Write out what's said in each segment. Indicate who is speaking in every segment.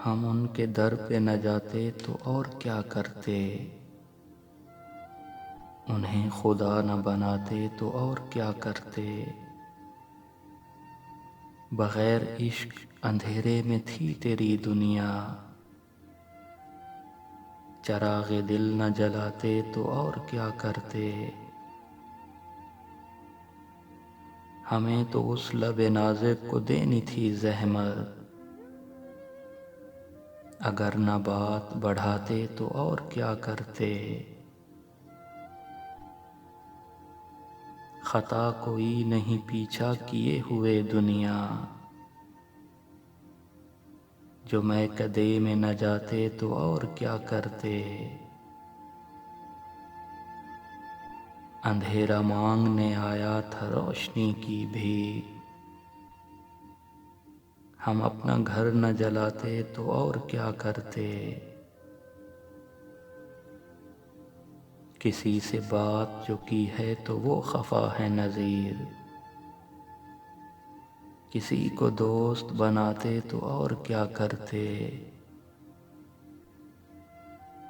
Speaker 1: ہم ان کے در پہ نہ جاتے تو اور کیا کرتے، انہیں خدا نہ بناتے تو اور کیا کرتے۔ بغیر عشق اندھیرے میں تھی تیری دنیا، چراغ دل نہ جلاتے تو اور کیا کرتے۔ ہمیں تو اس لب نازک کو دینی تھی زحمت، اگر نہ بات بڑھاتے تو اور کیا کرتے۔ خطا کوئی نہیں پیچھا کیے ہوئے دنیا، جو میں کدے میں نہ جاتے تو اور کیا کرتے۔ اندھیرا مانگنے آیا تھا روشنی کی بھی، ہم اپنا گھر نہ جلاتے تو اور کیا کرتے۔ کسی سے بات جو کی ہے تو وہ خفا ہے نذیر، کسی کو دوست بناتے تو اور کیا کرتے۔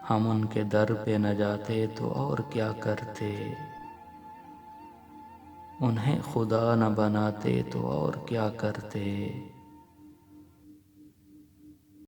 Speaker 1: ہم ان کے در پہ نہ جاتے تو اور کیا کرتے، انہیں خدا نہ بناتے تو اور کیا کرتے۔